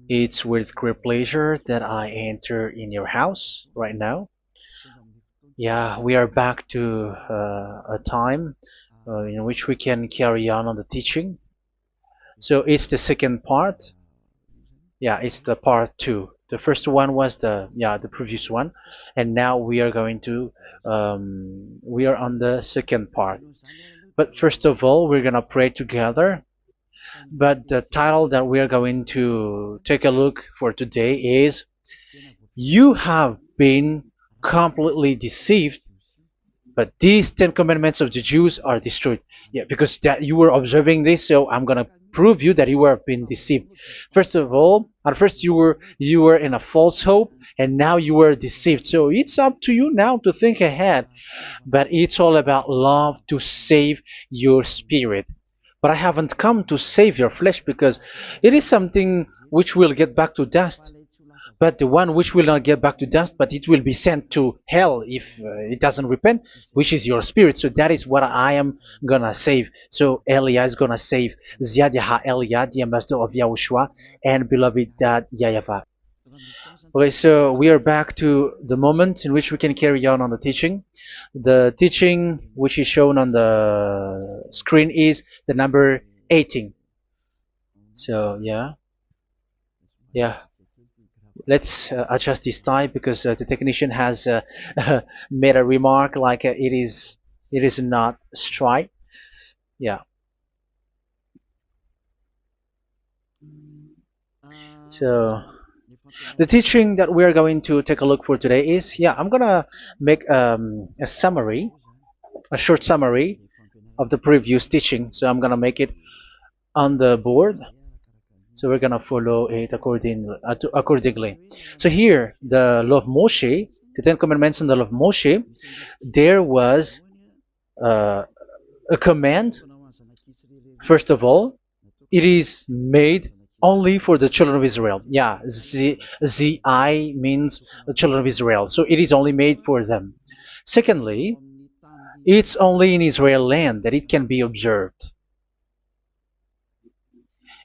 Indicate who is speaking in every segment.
Speaker 1: It's with great pleasure that I enter in your house right now. Yeah, we are back to a time in which we can carry on the teaching. So it's the second part. Yeah, it's the part two. The first one was the previous one, and now we are going to we are on the second part. But first of all, we're gonna pray together. But the title that we are going to take a look for today is "You have been completely deceived, but these 10 commandments of the Jews are destroyed." Yeah, because that you were observing this, so I'm gonna prove you that you were being deceived. First of all, at first you were in a false hope, and now you were deceived. So it's up to you now to think ahead. But it's all about love to save your spirit. But I haven't come to save your flesh, because it is something which will get back to dust. But the one which will not get back to dust, but it will be sent to hell if it doesn't repent, which is your spirit. So that is what I am gonna save. So Elia is gonna save Ziadiha Elia, the ambassador of Yahushua, and beloved dad YAHVAH. Okay, so we are back to the moment in which we can carry on the teaching. The teaching which is shown on the screen is the number 18. So yeah, let's adjust this tie, because the technician has made a remark like it is not straight. Yeah. So the teaching that we are going to take a look for today is, I'm gonna make a summary, a short summary of the previous teaching. So I'm gonna make it on the board. So we're gonna follow it accordingly. So here, the law of Moshe, the 10 Commandments and the law of Moshe, there was uh, a command. First of all, it is made only for the children of Israel. Yeah, Z-I means the children of Israel. So it is only made for them. Secondly, it's only in Israel land that it can be observed.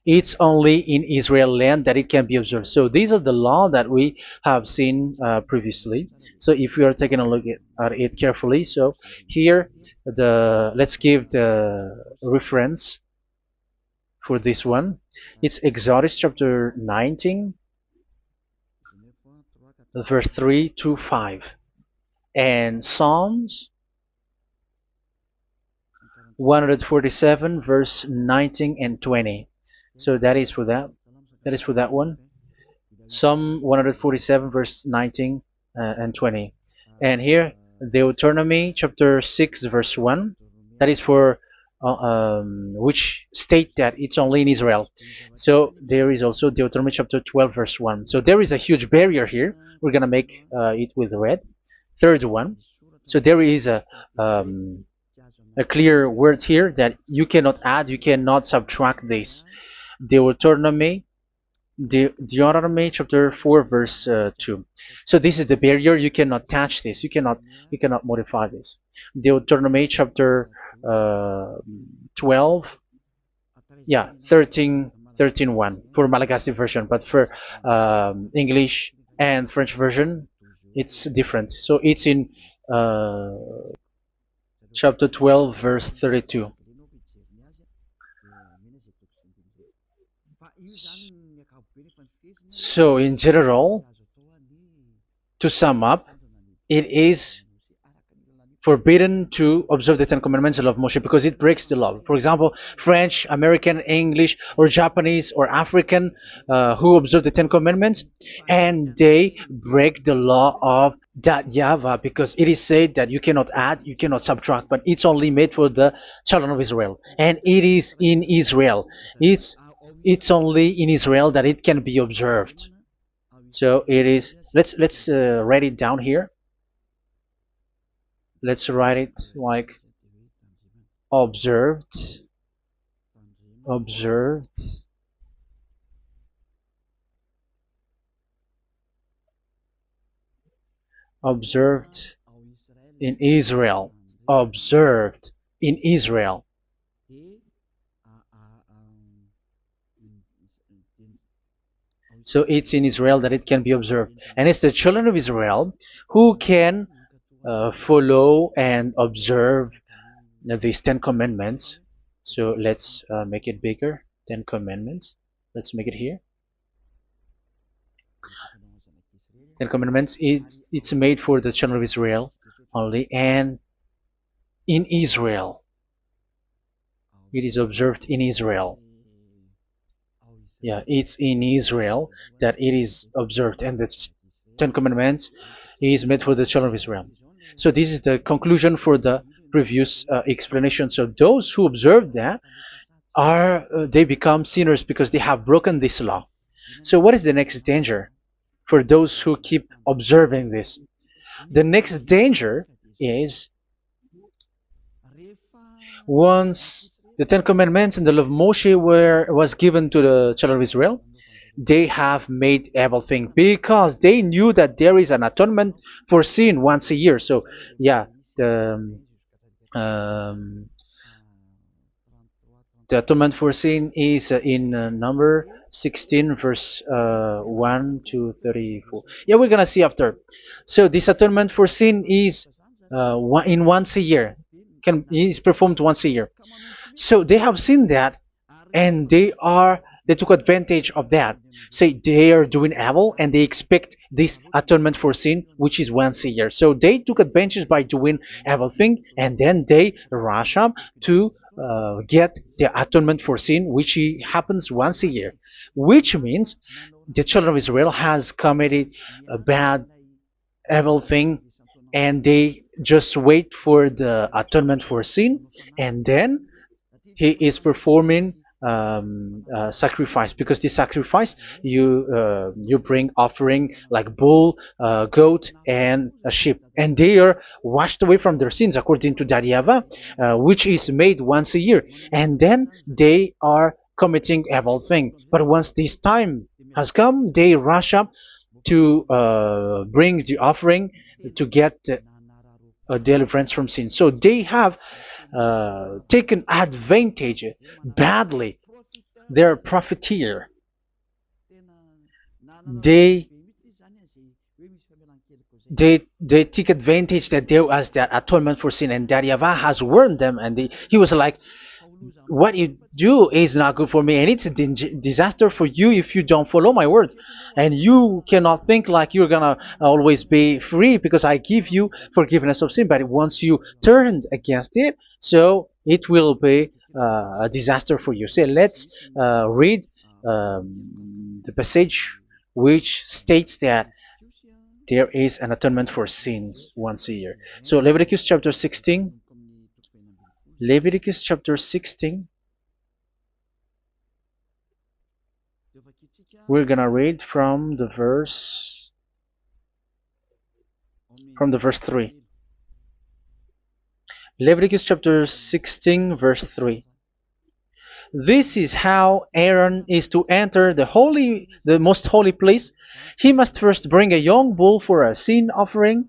Speaker 1: It's only in Israel land that it can be observed. So these are the law that we have seen previously. So if we are taking a look at it carefully, so here let's give the reference for this one. It's Exodus chapter 19, verse 3 to 5, and Psalms 147, verse 19 and 20. So that is for that. That is for that one. Psalm 147, verse 19 and 20. And here, Deuteronomy chapter 6, verse 1. That is for which state that it's only in Israel. So there is also Deuteronomy chapter 12, verse 1. So there is a huge barrier here. We're going to make it with red. Third one. So there is a clear word here that you cannot add, you cannot subtract this. Deuteronomy chapter 4, verse 2. So this is the barrier. You cannot touch this. You cannot modify this. Deuteronomy chapter 12, 13 1 for Malagasy version, but for English and French version, it's different. So it's in chapter 12, verse 32. So in general, to sum up, it is forbidden to observe the 10 Commandments of Moshe, because it breaks the law. For example, French, American, English, or Japanese, or African who observe the 10 Commandments, and they break the law of that YAHVAH, because it is said that you cannot add, you cannot subtract, but it's only made for the children of Israel, and it is in Israel. It's only in Israel that it can be observed. So it is. Let's write it down here. Let's write it like observed, observed, observed in Israel, observed in Israel. So it's in Israel that it can be observed. And it's the children of Israel who can follow and observe these 10 commandments. So let's make it bigger. 10 commandments. Let's make it here. 10 commandments. It's made for the children of Israel only, and in Israel. It is observed in Israel. Yeah, it's in Israel that it is observed, and the Ten Commandments is made for the children of Israel. So this is the conclusion for the previous explanation. So those who observe that are they become sinners because they have broken this law. So what is the next danger for those who keep observing this? The next danger is once the Ten Commandments and the law of Moshe was given to the children of Israel, they have made everything because they knew that there is an atonement for sin once a year. So yeah, um, the atonement for sin is in number 16 verse 1 to 34. Yeah, we're gonna see after. So this atonement for sin is once a year, is performed once a year. So they have seen that, and they took advantage of that. Say they are doing evil and they expect this atonement for sin, which is once a year. So they took advantage by doing evil thing, and then they rush up to get the atonement for sin, which happens once a year, which means the children of Israel has committed a bad evil thing, and they just wait for the atonement for sin, and then he is performing sacrifice, because this sacrifice you bring offering like bull, goat, and a sheep, and they are washed away from their sins according to that YAHVAH, which is made once a year, and then they are committing evil thing. But once this time has come, they rush up to bring the offering to get deliverance from sin. So they have taken advantage badly. They're a profiteer. They they take advantage that there was that atonement for sin, and that YAHVAH has warned them, and he was like, what you do is not good for me, and it's a disaster for you if you don't follow my words, and you cannot think like you're gonna always be free because I give you forgiveness of sin, but once you turned against it, so it will be a disaster for you. So let's read the passage which states that there is an atonement for sins once a year. So Leviticus chapter 16. Leviticus chapter 16. We're gonna read from the verse 3. Leviticus chapter 16 verse 3. This is how Aaron is to enter the most holy place. He must first bring a young bull for a sin offering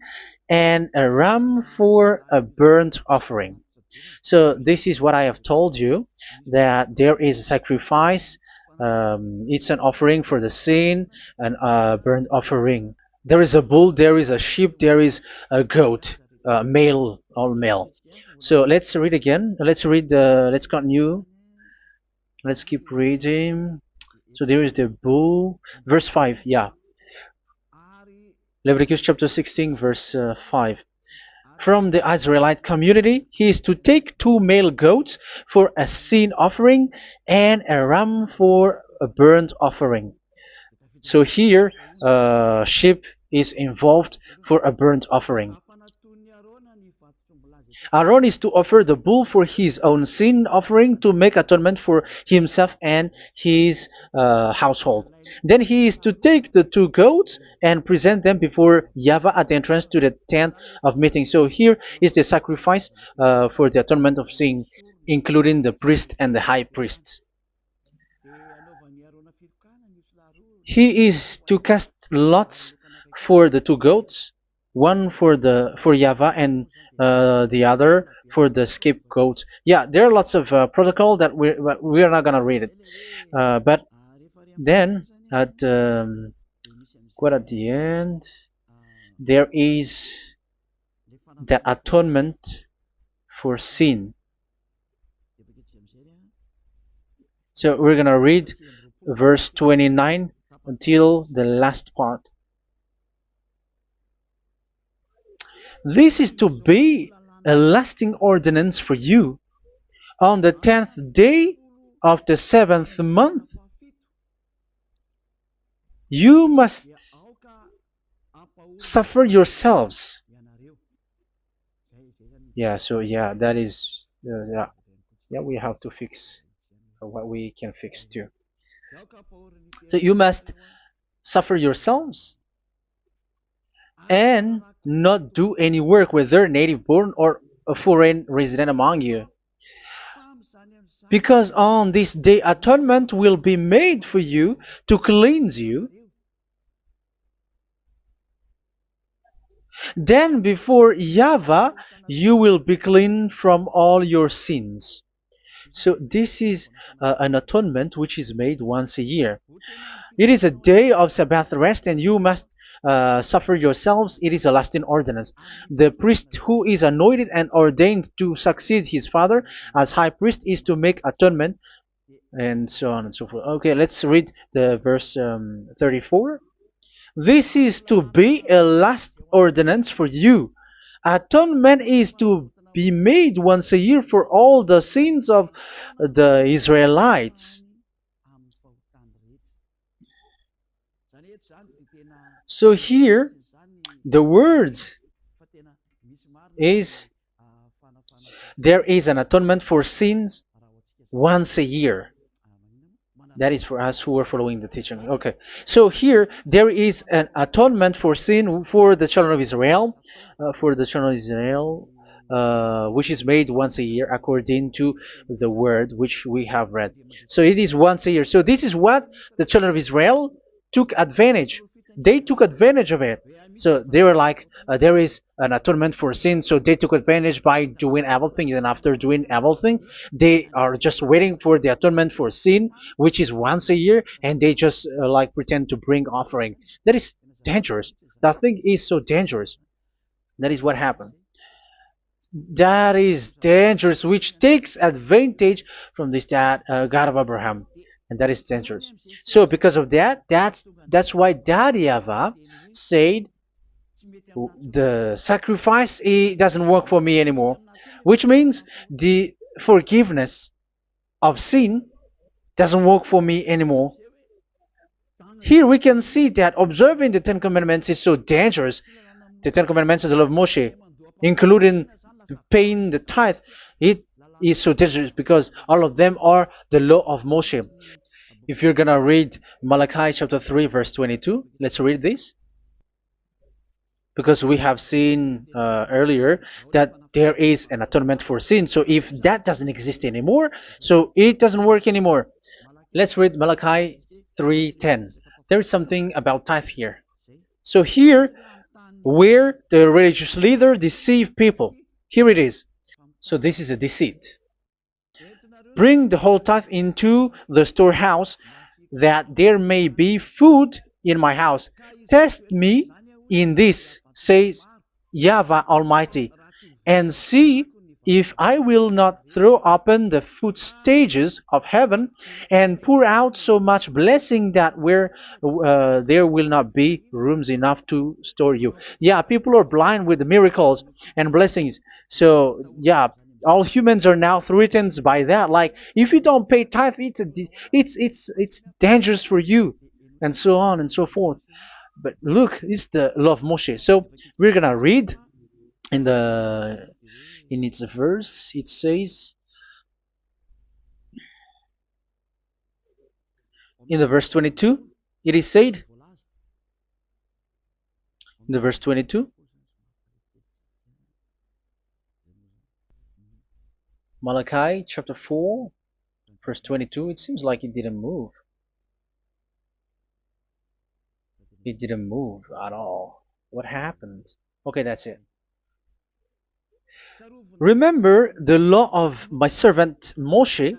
Speaker 1: and a ram for a burnt offering. So this is what I have told you, that there is a sacrifice. It's an offering for the sin, and a burnt offering. There is a bull, there is a sheep, there is a goat, male, all male. So let's read again. Let's continue. Let's keep reading. So there is the bull, verse 5. Yeah, Leviticus chapter 16 verse 5. From the Israelite community, he is to take 2 male goats for a sin offering and a ram for a burnt offering. So here, sheep is involved for a burnt offering. Aaron is to offer the bull for his own sin offering to make atonement for himself and his household. Then he is to take the 2 goats and present them before YAHVAH at the entrance to the tent of meeting. So here is the sacrifice for the atonement of sin, including the priest and the high priest. He is to cast lots for the 2 goats, one for YAHVAH and the other for the scapegoat. Yeah, there are lots of protocol that we are not gonna read it, but then at quite at the end, there is the atonement for sin. So we're gonna read verse 29 until the last part. This is to be a lasting ordinance for you. On the 10th day of the 7th month, you must suffer yourselves. Yeah, so yeah, that is, yeah, we have to fix what we can fix too. So you must suffer yourselves and not do any work, whether native born or a foreign resident among you. Because on this day atonement will be made for you to cleanse you. Then before YAHVAH you will be clean from all your sins. So this is an atonement which is made once a year. It is a day of Sabbath rest, and you must suffer yourselves. It is a lasting ordinance. The priest who is anointed and ordained to succeed his father as high priest is to make atonement, and so on and so forth. Okay, let's read the verse 34. This is to be a last ordinance for you. Atonement is to be made once a year for all the sins of the Israelites. So here, the words is there is an atonement for sins once a year. That is for us who are following the teaching. Okay, so here there is an atonement for sin for the children of Israel, which is made once a year according to the word which we have read. So it is once a year. So this is what the children of Israel took advantage. They took advantage of it. So they were like, there is an atonement for sin, so they took advantage by doing evil things, and after doing evil things, they are just waiting for the atonement for sin, which is once a year, and they just like pretend to bring offering. That is dangerous. That thing is so dangerous. That is what happened. That is dangerous, which takes advantage from this God of Abraham, and that is dangerous. So because of that, that's why Daddy Ava said the sacrifice it doesn't work for me anymore, which means the forgiveness of sin doesn't work for me anymore. Here we can see that observing the Ten Commandments is so dangerous. The Ten Commandments of the law of Moshe, including paying the tithe, it is so dangerous because all of them are the law of Moshe. If you're gonna read Malachi chapter 3 verse 22, let's read this. Because we have seen earlier that there is an atonement for sin. So if that doesn't exist anymore, so it doesn't work anymore. Let's read Malachi 3:10. There is something about tithe here. So here, where the religious leader deceive people, here it is. So this is a deceit. Bring the whole tithe into the storehouse, that there may be food in my house. Test me in this, says YAHVAH Almighty, and see if I will not throw open the food stages of heaven and pour out so much blessing that where there will not be rooms enough to store you. Yeah, people are blind with the miracles and blessings. So yeah, all humans are now threatened by that. Like if you don't pay tithe, it's dangerous for you, and so on and so forth. But look, it's the law of Moshe. So we're gonna read in its verse. It says in the verse 22. It is said in the verse 22. Malachi chapter 4, verse 22. It seems like it didn't move. It didn't move at all. What happened? Okay, that's it. Remember the law of my servant Moshe,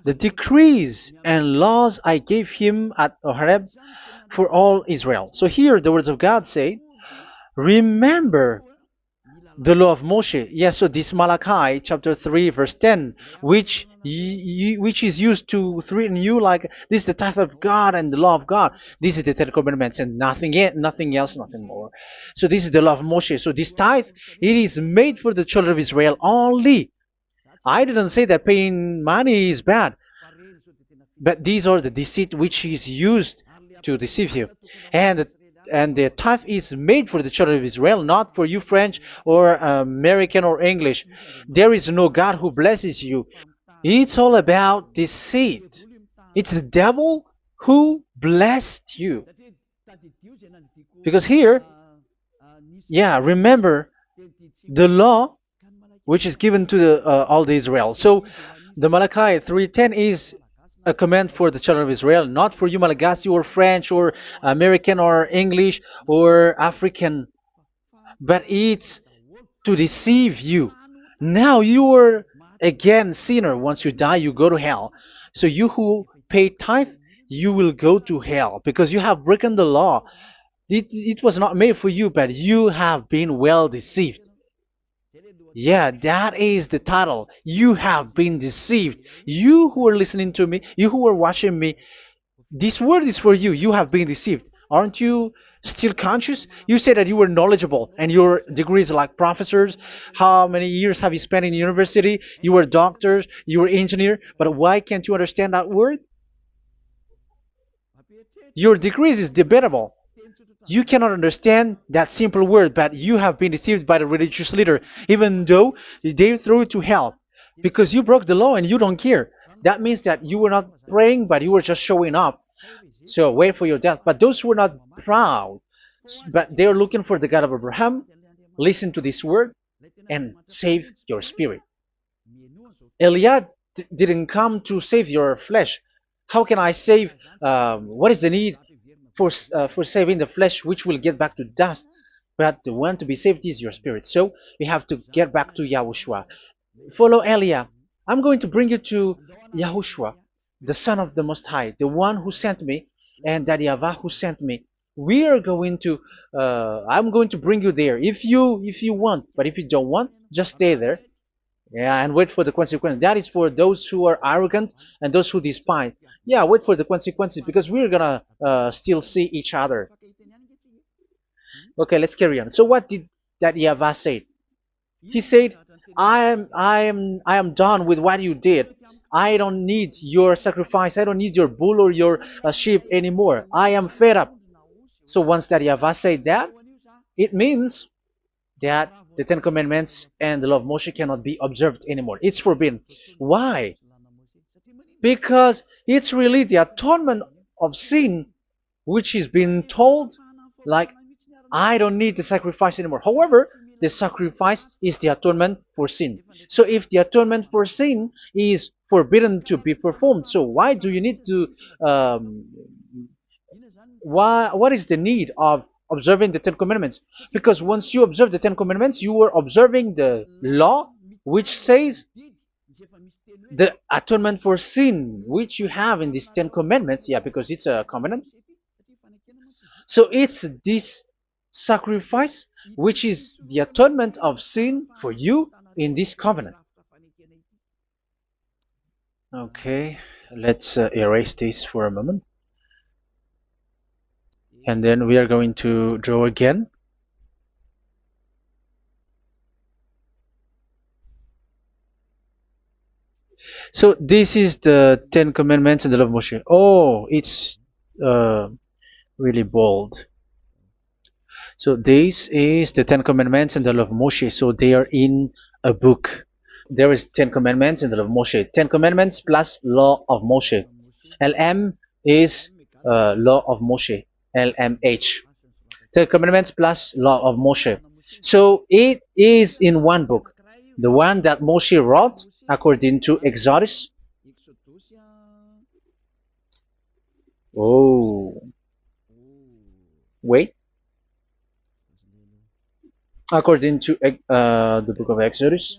Speaker 1: the decrees and laws I gave him at Horeb for all Israel. So here the words of God say, remember the law of Moshe. Yes, so this Malachi chapter 3 verse 10, which is used to threaten you like this is the tithe of God and the law of God. This is the Ten Commandments and nothing else, nothing more. So this is the law of Moshe. So this tithe, it is made for the children of Israel only. I didn't say that paying money is bad, but these are the deceit which is used to deceive you. And the tithe is made for the children of Israel, not for you French or American or English. There is no God who blesses you. It's all about deceit. It's the devil who blessed you. Because here, yeah, remember the law which is given to all the Israel. So the Malachi 3:10 is a command for the children of Israel, not for you Malagasy or French or American or English or African, but it's to deceive you. Now you are again sinner. Once you die, you go to hell. So you who pay tithe, you will go to hell because you have broken the law. It was not made for you, but you have been well deceived. Yeah, that is the title. You have been deceived. You who are listening to me, you who are watching me, this word is for you. You have been deceived. Aren't you still conscious? You say that you were knowledgeable and your degrees are like professors. How many years have you spent in university? You were doctors, you were engineer, but why can't you understand that word? Your degrees is debatable. You cannot understand that simple word, but you have been deceived by the religious leader, even though they threw you to hell because you broke the law and you don't care. That means that you were not praying, but you were just showing up. So wait for your death. But those who are not proud, but they are looking for the God of Abraham, listen to this word and save your spirit. Eliah didn't come to save your flesh. How can I save? What is the need for saving the flesh, which will get back to dust? But the one to be saved is your spirit. So we have to get back to YAHOSHUAH. Follow Eliah. I'm going to bring you to YAHOSHUAH, the Son of the Most High, the one who sent me, and that YAHVAH who sent me. We are going to. I'm going to bring you there if you want, but if you don't want, just stay there. Yeah, and wait for the consequences. That is for those who are arrogant and those who despise. Yeah, wait for the consequences because we're gonna still see each other. Okay, let's carry on. So what did that YAHVAH say? He said, I am done with what you did. I don't need your sacrifice. I don't need your bull or your sheep anymore. I am fed up. So once that YAHVAH said that, it means that the Ten Commandments and the law of Moshe cannot be observed anymore. It's forbidden. Why? Because it's really the atonement of sin which is being told, like, I don't need the sacrifice anymore. However, the sacrifice is the atonement for sin. So if the atonement for sin is forbidden to be performed, so why do you need to what is the need of observing the Ten Commandments? Because once you observe the Ten Commandments, you are observing the law which says the atonement for sin which you have in these Ten Commandments. Yeah, because it's a covenant. So it's this sacrifice which is the atonement of sin for you in this covenant. Okay, let's erase this for a moment. And then we are going to draw again. So this is the Ten Commandments and the law of Moshe. Oh, it's really bold. So this is the Ten Commandments and the law of Moshe. So they are in a book. There is Ten Commandments and the law of Moshe. Ten Commandments plus law of Moshe. LM is law of Moshe. LMH. Ten Commandments plus law of Moshe. So it is in one book. The one that Moshe wrote according to Exodus. Oh. Wait. According to the book of Exodus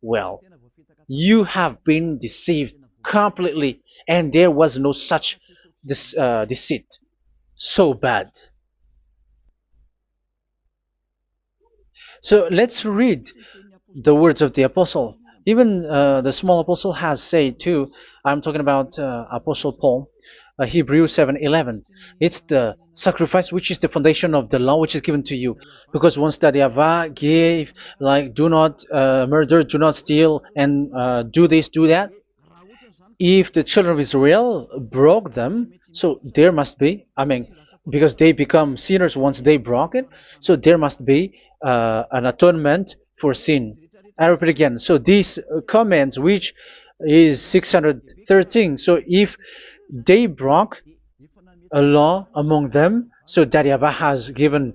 Speaker 1: Well, you have been deceived completely, and there was no such deceit. So bad. So let's read the words of the apostle. Even the small apostle has said too. I'm talking about Apostle Paul, Hebrews 7:11. It's the sacrifice which is the foundation of the law which is given to you. Because once that YAHVAH gave, like, do not murder, do not steal, and do this, do that, if the children of Israel broke them, so there must be, I mean, because they become sinners once they broke it, so there must be an atonement for sin. I repeat again. So these comments, which is 613, so if they broke a law among them, so that YAHVAH has given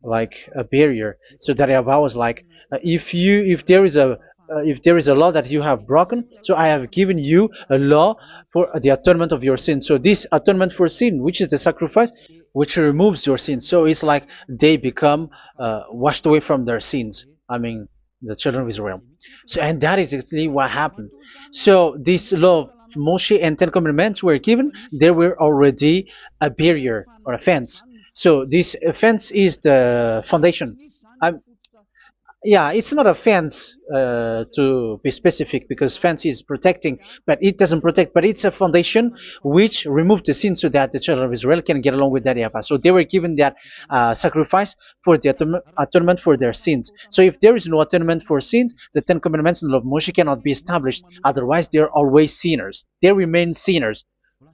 Speaker 1: like a barrier. So that YAHVAH was like, if there is a law that you have broken, so I have given you a law for the atonement of your sin. So this atonement for sin, which is the sacrifice, which removes your sin. So it's like they become washed away from their sins. I mean, the children of Israel. So, and that is exactly what happened. So this law of Moshe and Ten Commandments were given. There were already a barrier or a fence. So this fence is the foundation. I'm, yeah, it's not a fence to be specific, because fence is protecting, but it doesn't protect. But it's a foundation which removed the sin so that the children of Israel can get along with that YAHVAH. So they were given that sacrifice for the atonement for their sins. So if there is no atonement for sins, the Ten Commandments and the law of Moshe cannot be established. Otherwise, they are always sinners. They remain sinners.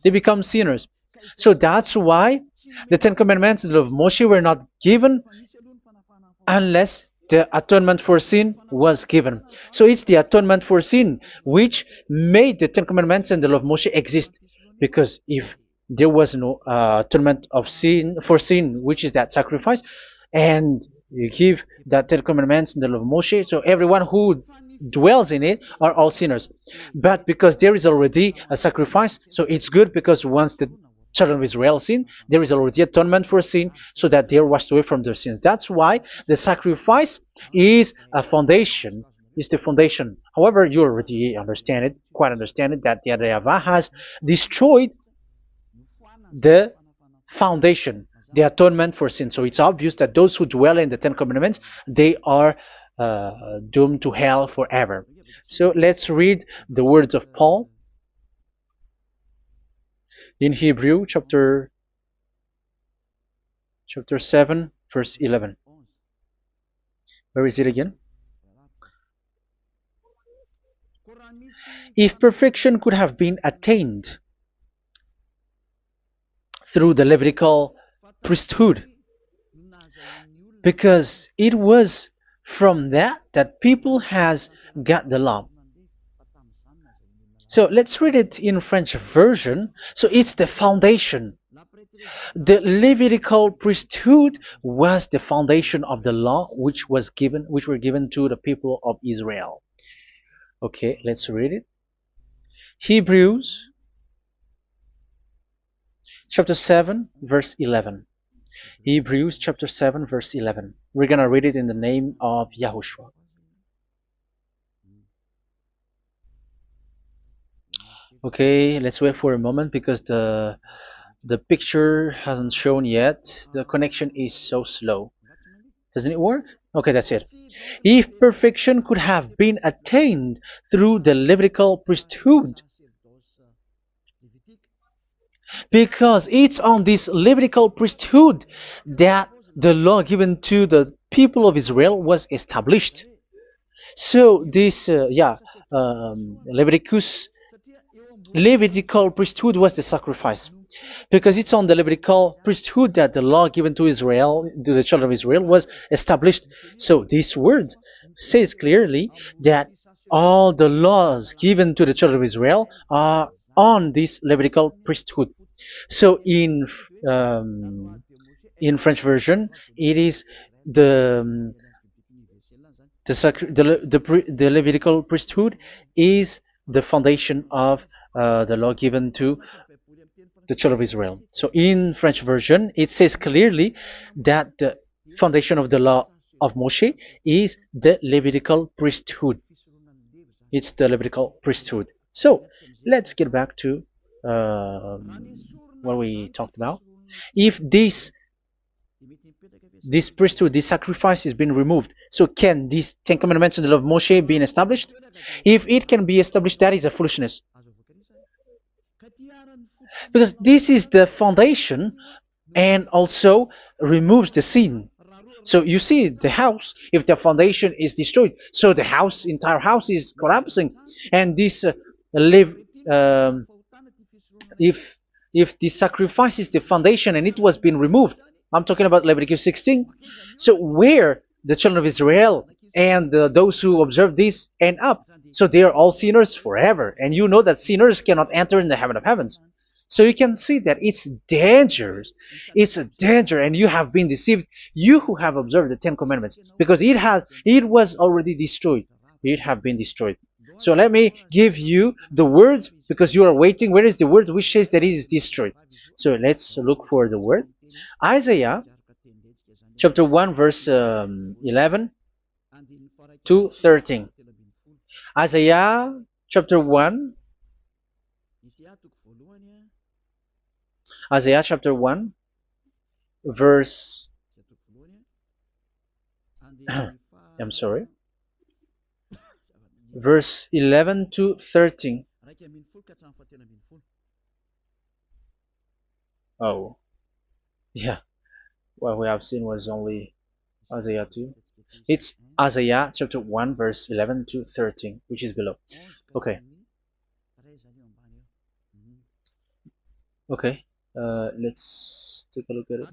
Speaker 1: They become sinners. So that's why the Ten Commandments and the law of Moshe were not given unless the atonement for sin was given. So it's the atonement for sin which made the Ten Commandments and the law of Moshe exist. Because if there was no atonement of sin for sin, which is that sacrifice, and you give that Ten Commandments and the law of Moshe, so everyone who dwells in it are all sinners. But because there is already a sacrifice, so it's good, because once the children of Israel sin, there is already atonement for sin, so that they are washed away from their sins. That's why the sacrifice is a foundation, is the foundation. However, you already understand it, quite understand it, that the YAHVAH has destroyed the foundation, the atonement for sin. So it's obvious that those who dwell in the Ten Commandments, they are doomed to hell forever. So let's read the words of Paul in Hebrew chapter 7 verse 11. Where is it again? If perfection could have been attained through the Levitical priesthood, because it was from that people has got the law. So let's read it in French version. So it's the foundation. The Levitical priesthood was the foundation of the law which were given to the people of Israel. Okay, let's read it. Hebrews chapter 7 verse 11. Hebrews chapter 7 verse 11. We're gonna read it in the name of YAHOSHUAH. Okay, let's wait for a moment, because the picture hasn't shown yet. The connection is so slow. Doesn't it work? Okay, that's it. If perfection could have been attained through the Levitical priesthood, because it's on this Levitical priesthood that the law given to the people of Israel was established. So this, Levitical priesthood was the sacrifice, because it's on the Levitical priesthood that the law given to Israel, to the children of Israel, was established. So this word says clearly that all the laws given to the children of Israel are on this Levitical priesthood. So in French version, it is the Levitical priesthood is the foundation of the law given to the children of Israel. So in French version, it says clearly that the foundation of the law of Moshe is the Levitical priesthood. It's the Levitical priesthood. So let's get back to what we talked about. If this priesthood, this sacrifice is being removed, so can these Ten Commandments and the law of Moshe be established? If it can be established, that is a foolishness. Because this is the foundation and also removes the sin. So you see the house, if the foundation is destroyed, so the house, entire house is collapsing. And this live, um, if the sacrifice is the foundation and it was being removed, I'm talking about Leviticus 16. So where the children of Israel and those who observe this end up, so they are all sinners forever. And you know that sinners cannot enter in the heaven of heavens. So you can see that it's dangerous. It's a danger, and you have been deceived. You who have observed the Ten Commandments, because it was already destroyed. It have been destroyed. So let me give you the words, because you are waiting. Where is the word which says that it is destroyed? So let's look for the word. Isaiah chapter 1 verse 11 to 13. Isaiah chapter 1. Isaiah chapter 1 verse I'm sorry, verse 11 to 13. Oh, yeah, what we have seen was only Isaiah 2. It's Isaiah chapter 1 verse 11 to 13, which is below. Okay. Okay. Let's take a look at it.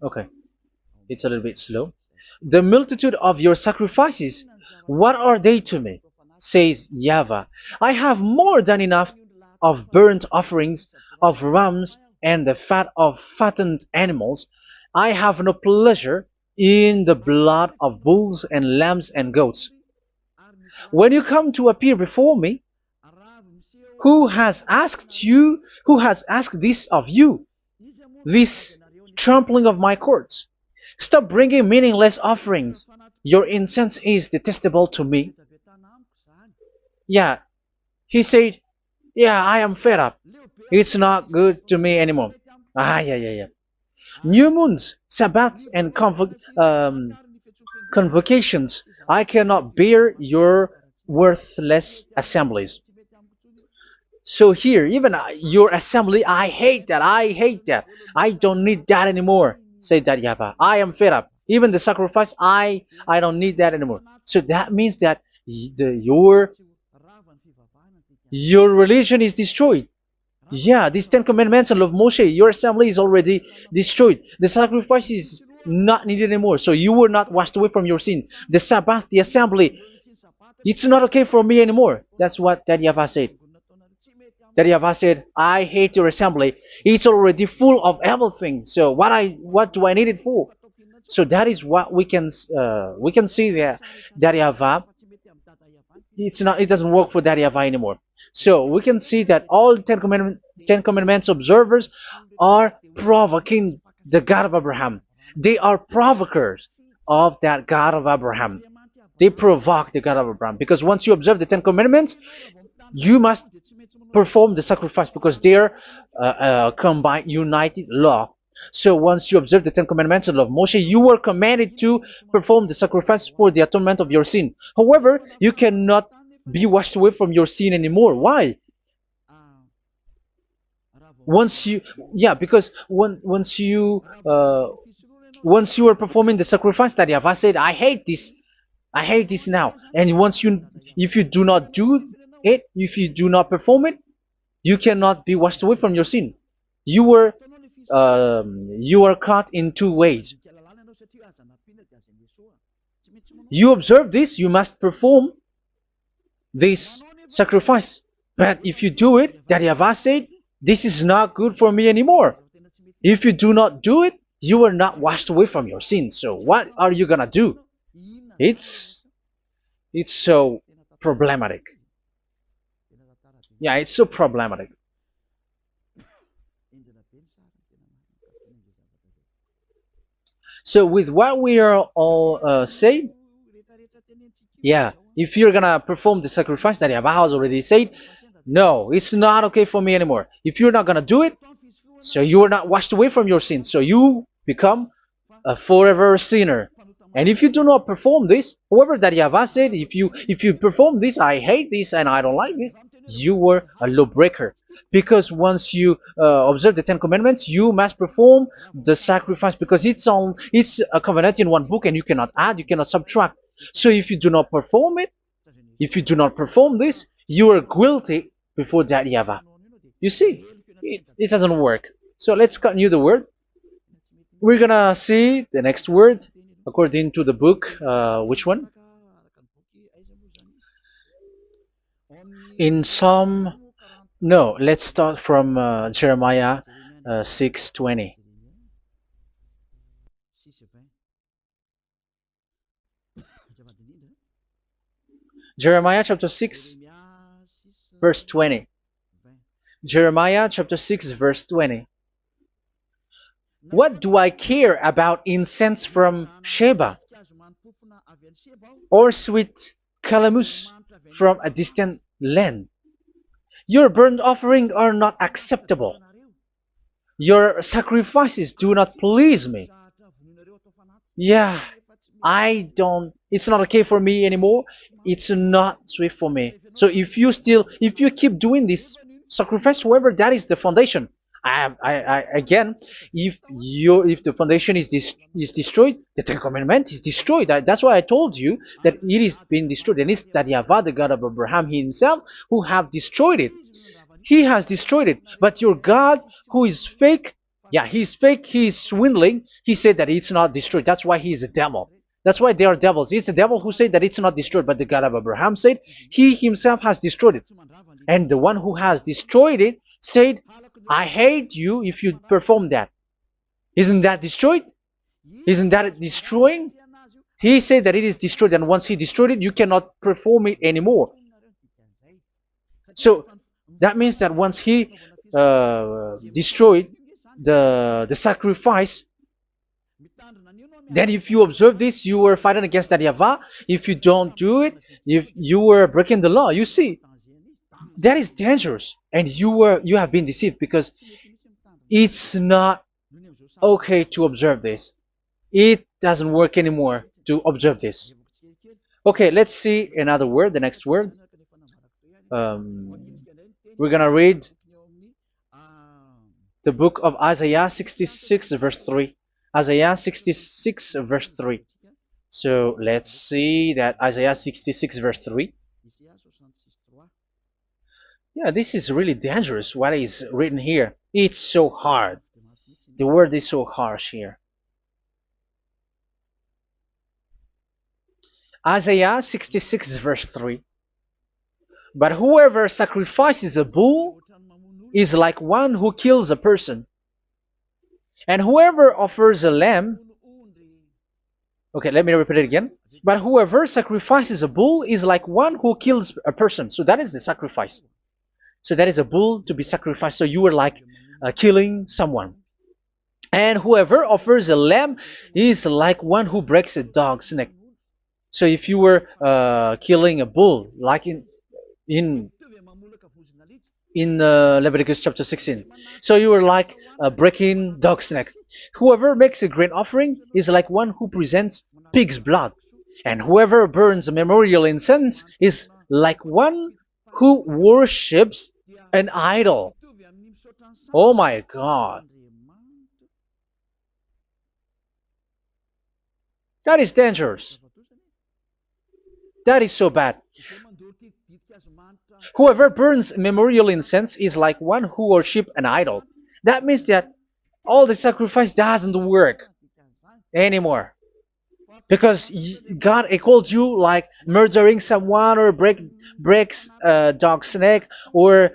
Speaker 1: Okay. It's a little bit slow. The multitude of your sacrifices, what are they to me? Says YAHVAH. I have more than enough of burnt offerings, of rams, and the fat of fattened animals. I have no pleasure in the blood of bulls and lambs and goats. When you come to appear before me, who has asked this of you, this trampling of my courts? Stop bringing meaningless offerings. Your incense is detestable to me. Yeah, he said, yeah, I am fed up. It's not good to me anymore. Yeah. New moons, Sabbaths, and convocations. I cannot bear your worthless assemblies. So here, even your assembly, I hate that. I hate that. I don't need that anymore. Say that, YAHVAH. I am fed up. Even the sacrifice, I don't need that anymore. So that means that your religion is destroyed. Yeah, these Ten Commandments and of Moshe, your assembly is already destroyed. The sacrifice is not needed anymore. So you were not washed away from your sin. The Sabbath, the assembly, it's not okay for me anymore. That's what that YAHVAH said. That YAHVAH said, I hate your assembly. It's already full of everything. So what do I need it for? So that is what we can see there. That YAHVAH, it doesn't work for that YAHVAH anymore. So we can see that all Ten Commandments observers are provoking the God of Abraham. They are provokers of that God of Abraham. They provoke the God of Abraham, because once you observe the Ten Commandments, you must perform the sacrifice, because they are combined, united law. So once you observe the Ten Commandments and law of Moshe, you were commanded to perform the sacrifice for the atonement of your sin. However, you cannot be washed away from your sin anymore. Why? Because once you are performing the sacrifice, that YAHVAH said, I hate this now. And if you do not do it, if you do not perform it, you cannot be washed away from your sin. You are caught in two ways. You observe this, you must perform this sacrifice. But if you do it, that YAHVAH said, this is not good for me anymore. If you do not do it, you are not washed away from your sins. So what are you gonna do? It's so problematic. Yeah, it's so problematic. So with what we are all saying, yeah, if you're gonna perform the sacrifice that Yahweh has already said, no, it's not okay for me anymore. If you're not gonna do it, so you are not washed away from your sins, so you become a forever sinner. And if you do not perform this, however that Yahweh said, if you perform this, I hate this and I don't like this, you were a lawbreaker. Because once you observe the Ten Commandments, you must perform the sacrifice, because it's a covenant in one book, and you cannot add, you cannot subtract. So if you do not perform it, if you do not perform this, you are guilty before that Yahweh. You see, it doesn't work. So let's continue the word. We're gonna see the next word according to the book. Which one? In Psalm. No, let's start from Jeremiah 6:20. Jeremiah chapter 6, verse 20. Jeremiah chapter 6, verse 20. What do I care about incense from Sheba, or sweet calamus from a distant land? Your burnt offerings are not acceptable. Your sacrifices do not please me. Yeah, it's not okay for me anymore. It's not sweet for me. So if you keep doing this sacrifice, however, that is the foundation. Again, if the foundation is destroyed, the Ten Commandment is destroyed. That's why I told you that it is being destroyed, and it's that Yahweh, the God of Abraham himself, who have destroyed it. He has destroyed it. But your God, who is fake, yeah, he's fake, he's swindling. He said that it's not destroyed. That's why he's a devil. That's why they are devils. It's the devil who said that it's not destroyed, but the God of Abraham said he himself has destroyed it. And the one who has destroyed it said, I hate you if you perform that. Isn't that destroyed? Isn't that destroying? He said that it is destroyed, and once he destroyed it, you cannot perform it anymore. So that means that once he destroyed the sacrifice, then if you observe this, you were fighting against that Yahweh. If you don't do it, if you were breaking the law, you see, that is dangerous, and you have been deceived, because it's not okay to observe this. It doesn't work anymore to observe this. Okay, let's see another word, the next word. We're gonna read the book of Isaiah 66 verse 3. Isaiah 66 verse 3. So let's see that Isaiah 66 verse 3. Yeah, this is really dangerous what is written here. It's so hard. The word is so harsh here. Isaiah 66 verse 3. But whoever sacrifices a bull is like one who kills a person. And whoever offers a lamb... Okay, let me repeat it again. But whoever sacrifices a bull is like one who kills a person. So that is the sacrifice. So that is a bull to be sacrificed. So you were like killing someone. And whoever offers a lamb is like one who breaks a dog's neck. So if you were killing a bull, like in Leviticus chapter 16, so you were like breaking dog's neck. Whoever makes a grain offering is like one who presents pig's blood. And whoever burns a memorial incense is like one who worships an idol. Oh my God. That is dangerous. That is so bad. Whoever burns memorial incense is like one who worships an idol. That means that all the sacrifice doesn't work anymore. Because God calls you like murdering someone, or breaks a dog's neck, or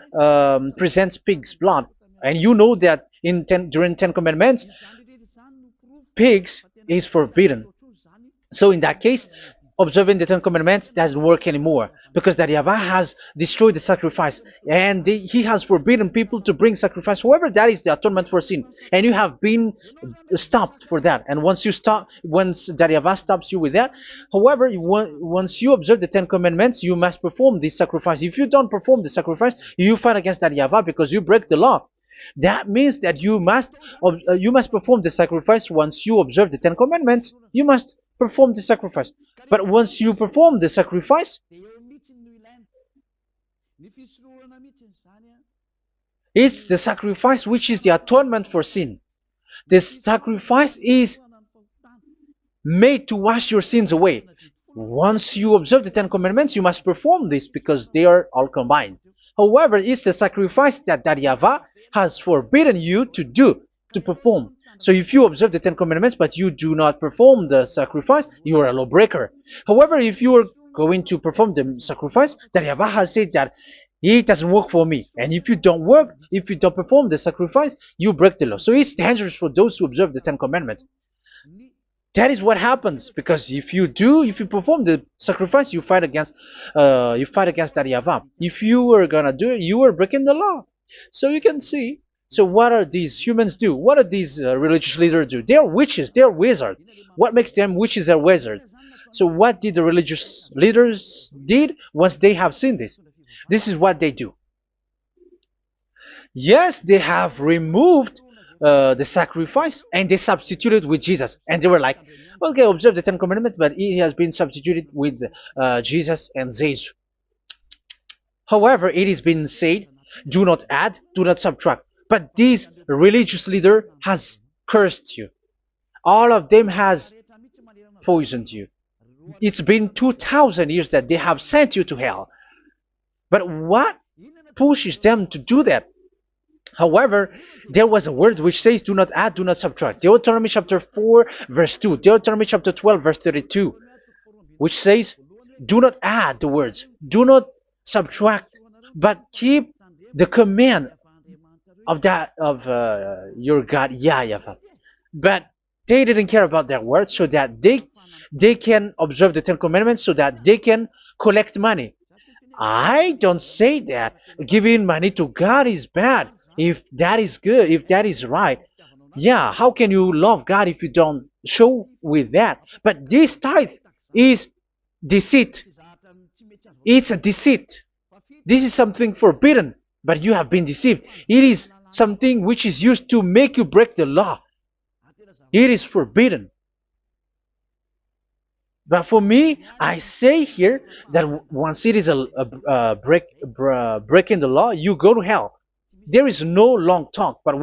Speaker 1: presents pig's blood. And you know that during 10 Commandments, pigs is forbidden. So in that case, observing the Ten Commandments doesn't work anymore because that Yahweh has destroyed the sacrifice and he has forbidden people to bring sacrifice. However, that is the atonement for sin, and you have been stopped for that. And once you stop, once that Yahweh stops you with that, however, once you observe the Ten Commandments, you must perform this sacrifice. If you don't perform the sacrifice, you fight against that Yahweh because you break the law. That means that you must perform the sacrifice. Once you observe the Ten Commandments, you must perform the sacrifice. But once you perform the sacrifice, it's the sacrifice which is the atonement for sin. This sacrifice is made to wash your sins away. Once you observe the Ten Commandments, you must perform this because they are all combined. However, it's the sacrifice that Yahweh has forbidden you to do, to perform. So if you observe the Ten Commandments but you do not perform the sacrifice, you are a lawbreaker. However, if you are going to perform the sacrifice, that Yahweh has said that it doesn't work for me. And if you don't perform the sacrifice, you break the law. So it's dangerous for those who observe the Ten Commandments. That is what happens, because if you perform the sacrifice, you fight against that Yahweh. If you are gonna do it, you are breaking the law. So you can see. So what are these humans do? What are these religious leaders do? They are witches. They are wizards. What makes them witches or wizards? So what did the religious leaders did once they have seen this? This is what they do. Yes, they have removed the sacrifice and they substituted with Jesus. And they were like, okay, observe the Ten Commandments, but it has been substituted with Jesus and Jesus. However, it has been said, do not add, do not subtract. But this religious leader has cursed you. All of them has poisoned you. It's been 2,000 years that they have sent you to hell. But what pushes them to do that? However, there was a word which says, do not add, do not subtract. Deuteronomy chapter 4, verse 2. Deuteronomy chapter 12, verse 32. Which says, do not add the words. Do not subtract. But keep the command of your God, YAHVAH. But they didn't care about that word, so that they can observe the Ten Commandments, so that they can collect money. I don't say that giving money to God is bad. If that is good, if that is right, yeah, how can you love God if you don't show with that? But this tithe is deceit. It's a deceit. This is something forbidden, but you have been deceived. It is something which is used to make you break the law. It is forbidden. But for me, I say here that once it is breaking the law, you go to hell. There is no long talk. But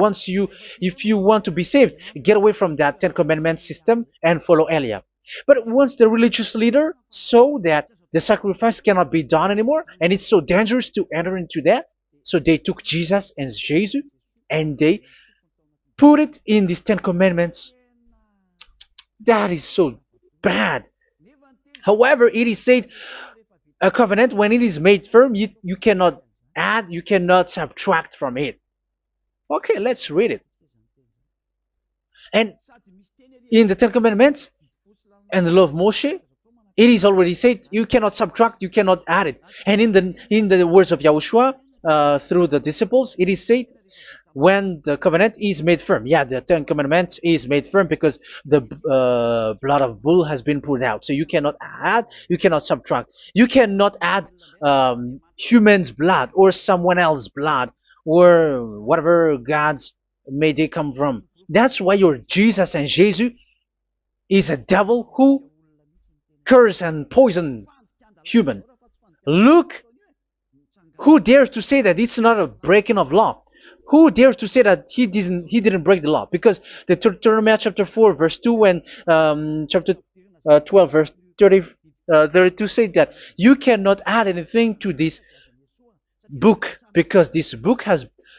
Speaker 1: if you want to be saved, get away from that Ten Commandments system and follow Eliah. But once the religious leader saw that the sacrifice cannot be done anymore, and it's so dangerous to enter into that, so they took Jesus and Jesus and they put it in these Ten Commandments. That is so bad. However, it is said a covenant, when it is made firm, you cannot add, you cannot subtract from it. Okay, let's read it. And in the Ten Commandments and the law of Moshe, it is already said you cannot subtract, you cannot add it. And in the words of YAHOSHUAH through the disciples, it is said when the covenant is made firm. Yeah, the Ten Commandments is made firm because the blood of bull has been poured out. So you cannot add, you cannot subtract. You cannot add human's blood or someone else's blood or whatever gods may they come from. That's why your Jesus and Jesus is a devil who curse and poison human. Look, who dares to say that it's not a breaking of law? Who dares to say that he didn't break the law? Because the Deuteronomy chapter 4 verse 2 and chapter 12 verse 32 say that you cannot add anything to this book, because this book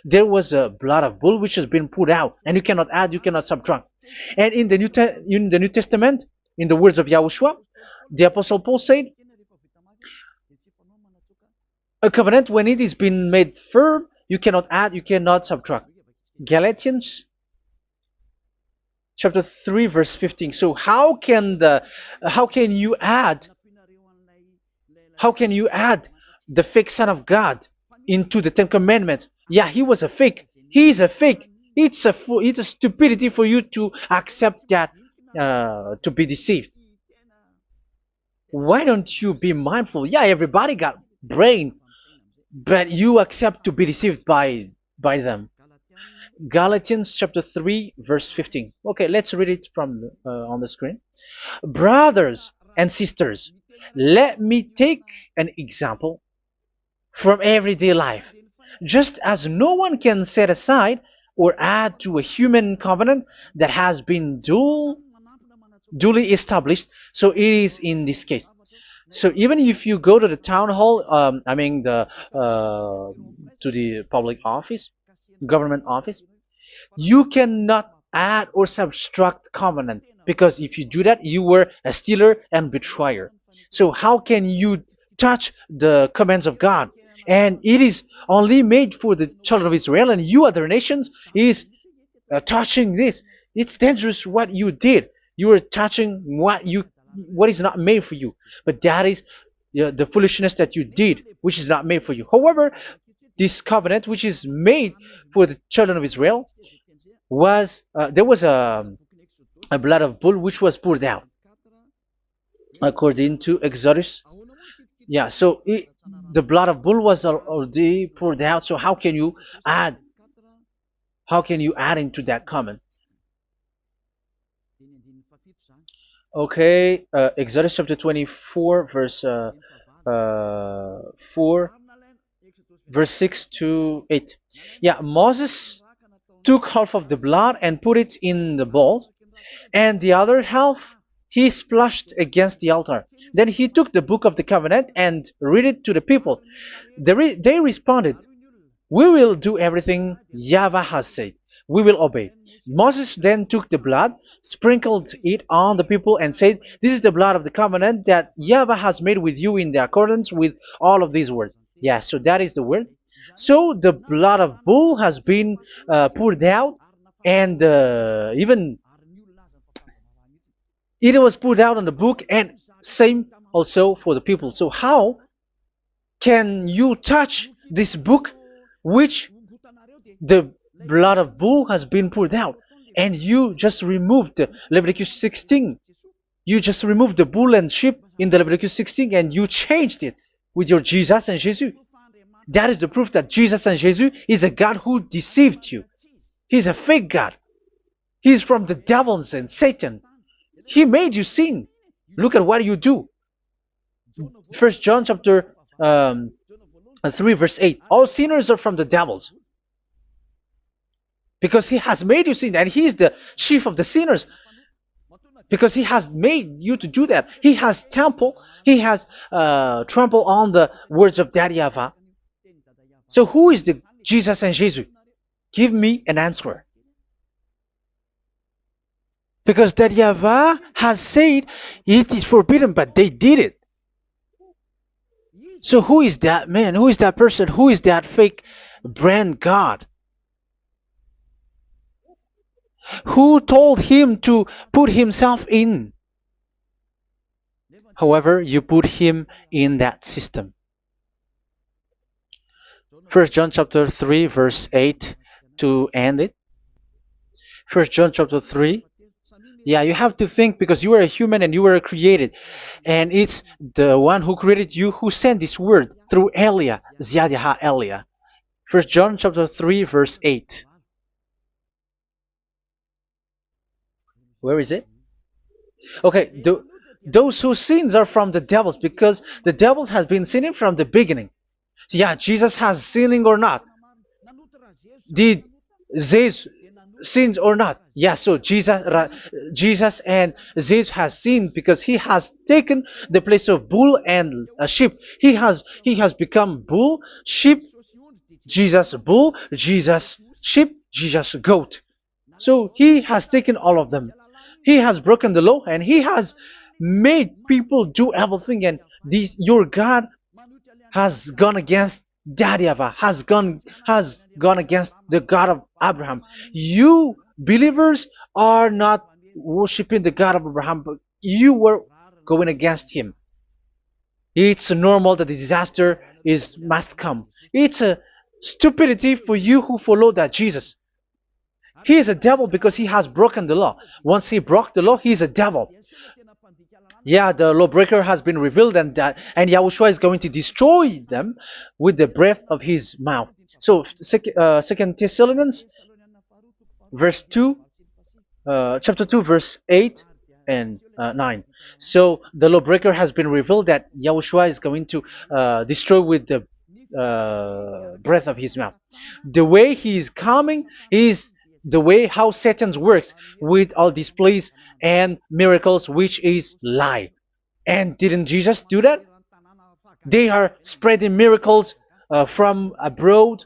Speaker 1: there was a blood of bull which has been put out, and you cannot add, you cannot subtract. And in the New Testament, in the words of YAHOSHUAH, the Apostle Paul said, a covenant, when it is been made firm, you cannot add, you cannot subtract. Galatians chapter 3 verse 15. So how can you add How can you add the fake Son of God into the Ten Commandments? Yeah, he was a fake. He is a fake. It's a stupidity for you to accept that, to be deceived. Why don't you be mindful? Yeah, everybody got brain, but you accept to be deceived by them. Galatians chapter 3 verse 15. Okay, let's read it from on the screen. Brothers and sisters, let me take an example from everyday life. Just as no one can set aside or add to a human covenant that has been duly established, so it is in this case. So even if you go to the town hall, I mean to the public office, government office, you cannot add or subtract covenant, because if you do that, you were a stealer and betrayer. So how can you touch the commands of God? And it is only made for the children of Israel, and you other nations is touching this. It's dangerous what you did. You are touching what is not made for you. But that is the foolishness that you did, which is not made for you. However, this covenant, which is made for the children of Israel, was there was a blood of bull which was poured out according to Exodus. Yeah, so the blood of bull was already poured out. So add how can you add into that comment? Okay, Exodus chapter 24 verse 4 verse 6 to 8. Yeah, Moses took half of the blood and put it in the bowl, and the other half he splashed against the altar. Then he took the book of the covenant and read it to the people. They responded, "We will do everything YAHVAH has said. We will obey." Moses then took the blood, sprinkled it on the people, and said, "This is the blood of the covenant that YAHVAH has made with you in the accordance with all of these words." Yeah, so that is the word. So the blood of bull has been poured out, and even it was poured out on the book, and same also for the people. So how can you touch this book which the blood of bull has been poured out, and you just removed Leviticus 16? You just removed the bull and sheep in the Leviticus 16, and you changed it with your Jesus and Jesus. That is the proof that Jesus and Jesus is a God who deceived you. He's a fake God. He's from the devils and Satan. He made you sin. Look at what you do. First John chapter 3 verse 8. All sinners are from the devils, because he has made you sin, and he is the chief of the sinners, because he has made you to do that. He has trampled on the words of Daddy YAHVAH. So who is the Jesus and Jesus? Give me an answer. Because Daddy YAHVAH has said it is forbidden, but they did it. So who is that man? Who is that person? Who is that fake brand God? Who told him to put himself in? However, you put him in that system. First John chapter 3 verse 8 to end it. First John chapter 3. Yeah, you have to think, because you are a human and you were created. And it's the one who created you who sent this word through Elia, Ziadiha Elia. First John chapter 3 verse 8. Where is it? Okay, those whose sins are from the devils, because the devils has been sinning from the beginning. Yeah, Jesus has sinning or not? Did Jesus sins or not? Yeah, so Jesus and Jesus has sinned, because he has taken the place of bull and sheep. He has become bull, sheep, Jesus bull, Jesus sheep, Jesus goat. So he has taken all of them. He has broken the law, and he has made people do everything. And your God has gone against Daddy YAHVAH, has gone against the God of Abraham. You believers are not worshiping the God of Abraham, but you were going against him. It's normal that the disaster is must come. It's a stupidity for you who follow that Jesus. He is a devil because he has broken the law. Once he broke the law, he is a devil. Yeah, the lawbreaker has been revealed, and Yahushua is going to destroy them with the breath of his mouth. So, Second Thessalonians, verse 2, chapter 2, verse 8 and 9. So the lawbreaker has been revealed that Yahushua is going to destroy with the breath of his mouth. The way he is coming is the way how Satan works with all displays and miracles, which is lie. And didn't Jesus do that? They are spreading miracles from abroad.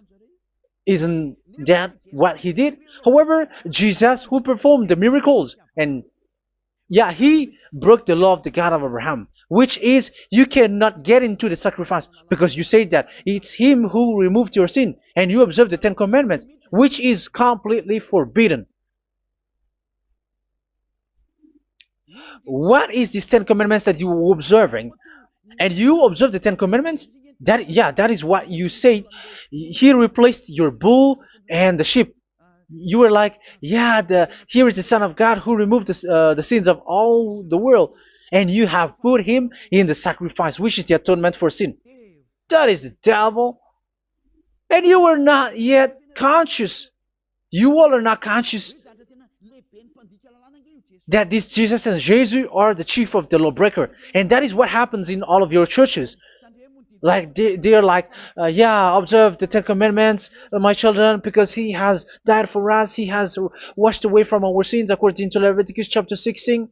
Speaker 1: Isn't that what he did? However, Jesus, who performed the miracles, and yeah, he broke the law of the God of Abraham, which is you cannot get into the sacrifice because you say that it's him who removed your sin, and you observe the Ten Commandments, which is completely forbidden. What is these Ten Commandments that you were observing? And you observe the Ten Commandments? That is what you say. He replaced your bull and the sheep. You were like, yeah, here is the Son of God who removed the sins of all the world, and you have put him in the sacrifice, which is the atonement for sin. That is the devil. And you are not yet conscious. You all are not conscious that this Jesus and Jesus are the chief of the lawbreaker. And that is what happens in all of your churches. Like they are like, yeah, observe the Ten Commandments, my children, because he has died for us. He has washed away from our sins according to Leviticus chapter 16.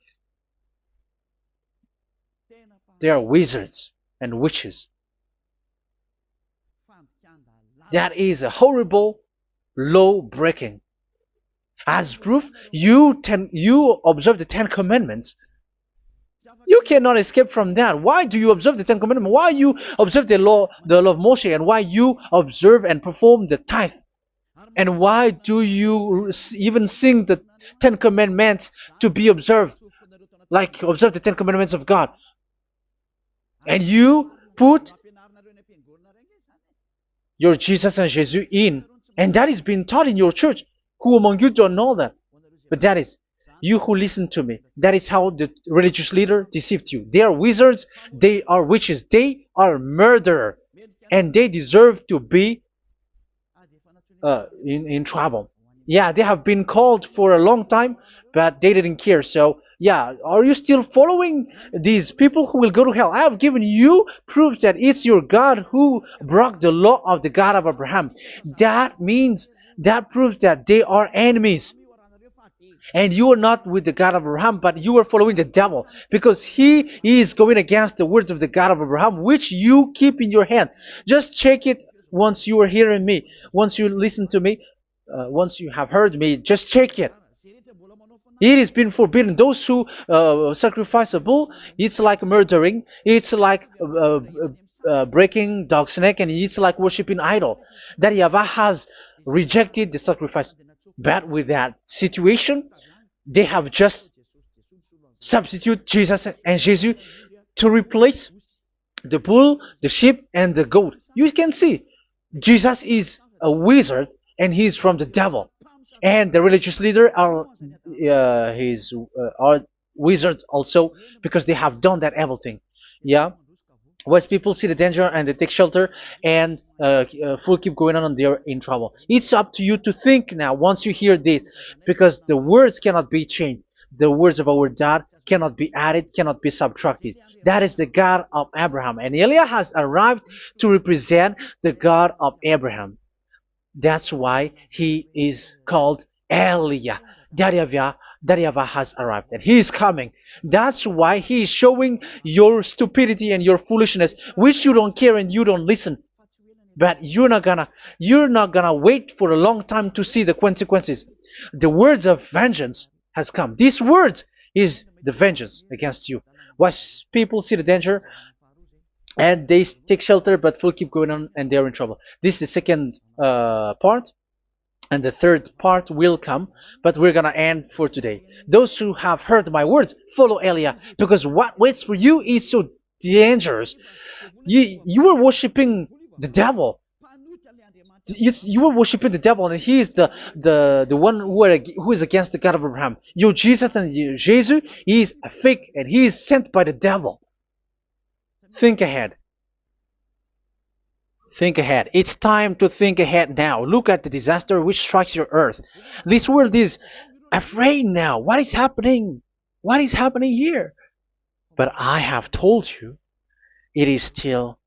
Speaker 1: They are wizards and witches. That is a horrible law breaking. As proof, you observe the Ten Commandments. You cannot escape from that. Why do you observe the Ten Commandments? Why you observe the law of Moshe, and why you observe and perform the tithe? And why do you even sing the Ten Commandments to be observed? Like observe the Ten Commandments of God. And you put your Jesus and Jesus in. And that is being taught in your church. Who among you don't know that? But that is you who listen to me. That is how the religious leader deceived you. They are wizards. They are witches. They are murderers. And they deserve to be in trouble. Yeah, they have been called for a long time, but they didn't care. So, yeah, are you still following these people who will go to hell? I have given you proof that it's your God who broke the law of the God of Abraham. That means, that proves that they are enemies. And you are not with the God of Abraham, but you are following the devil, because he is going against the words of the God of Abraham, which you keep in your hand. Just check it once you are hearing me, once you listen to me, once you have heard me, just check it. It has been forbidden. Those who sacrifice a bull, it's like murdering, it's like breaking dog's neck, and it's like worshiping idol. That YAHVAH has rejected the sacrifice. But with that situation, they have just substitute Jesus and Jesus to replace the bull, the sheep, and the goat. You can see Jesus is a wizard, and he is from the devil. And the religious leader are wizards also, because they have done that evil thing. Yeah. Once people see the danger and they take shelter, and full keep going on, and they're in trouble. It's up to you to think now once you hear this, because the words cannot be changed. The words of our God cannot be added, cannot be subtracted. That is the God of Abraham, and Eliah has arrived to represent the God of Abraham. That's why he is called Eliah. YAHVAH has arrived, and he is coming. That's why he is showing your stupidity and your foolishness, which you don't care and you don't listen. But you're not gonna wait for a long time to see the consequences. The words of vengeance has come. These words is the vengeance against you. Once people see the danger and they take shelter, but will keep going on, and they're in trouble. This is the second part. And the third part will come, but we're gonna end for today. Those who have heard my words, follow Eliah, because what waits for you is so dangerous. You were worshiping the devil. You were worshiping the devil, and he is the one who is against the God of Abraham. You Jesus, and you, Jesus, he is a fake, and he is sent by the devil. Think ahead. Think ahead. It's time to think ahead now. Look at the disaster which strikes your earth. This world is afraid now. What is happening? What is happening here? But I have told you, it is still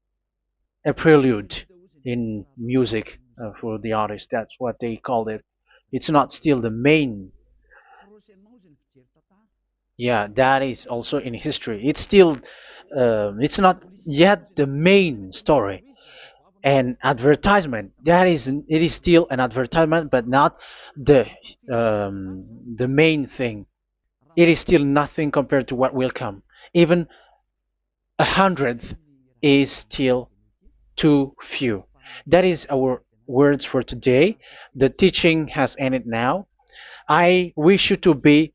Speaker 1: a prelude in music for the artist. That's what they called it. It's not still the main. Yeah, that is also in history. It's still, it's not yet the main story. And advertisement, that is, it is still an advertisement, but not the the main thing. It is still nothing compared to what will come. Even a hundredth is still too few. That is our words for today. The teaching has ended now. I wish you to be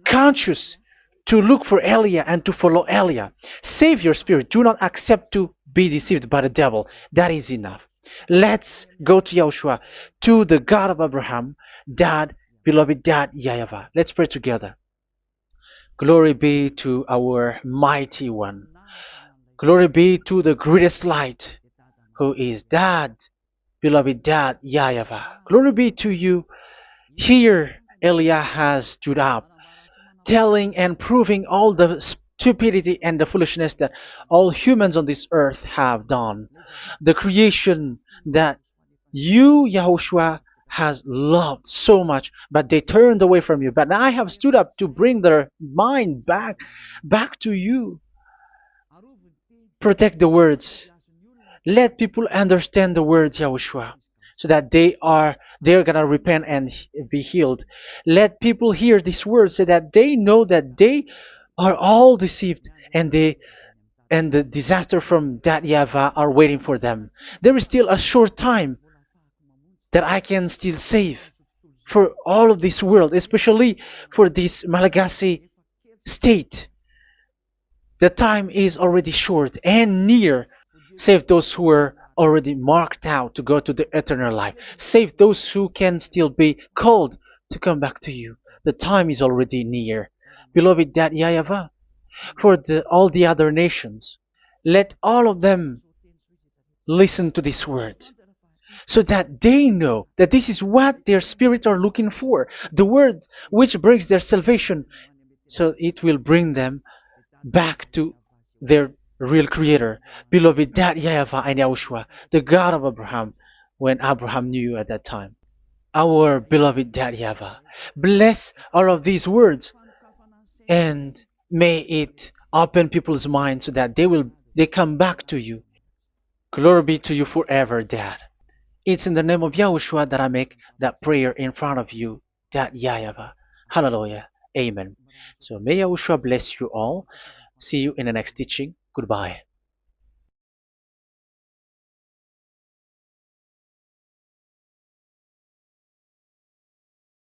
Speaker 1: conscious, to look for Elia and to follow Elia. Save your spirit. Do not accept to be deceived by the devil. That is enough. Let's go to Yahushua, to the God of Abraham, Dad, beloved Dad, YAHVAH. Let's pray together. Glory be to our mighty one. Glory be to the greatest light, who is Dad, beloved Dad, YAHVAH. Glory be to you. Here, Elia has stood up, telling and proving all the stupidity and the foolishness that all humans on this earth have done. The creation that you, Yahushua, has loved so much, but they turned away from you. But I have stood up to bring their mind back to you. Protect the words. Let people understand the words, Yahushua, so that they're gonna repent and be healed. Let people hear these words so that they know that they are all deceived, and the disaster from that YAHVAH are waiting for them. There is still a short time that I can still save for all of this world, especially for this Malagasy state. The time is already short and near. Save those who are already marked out to go to the eternal life. Save those who can still be called to come back to you. The time is already near. Beloved Dad YAHVAH, for all the other nations, let all of them listen to this word, so that they know that this is what their spirits are looking for. The word which brings their salvation, so it will bring them back to their real creator, beloved Dad YAHVAH and Yahushua, the God of Abraham, when Abraham knew you at that time. Our beloved Dad YAHVAH, bless all of these words, and may it open people's minds so that they come back to you. Glory be to you forever, Dad. It's in the name of Yahushua that I make that prayer in front of you, Dad YAHVAH. Hallelujah. Amen. So may Yahushua bless you all. See you in the next teaching. Goodbye.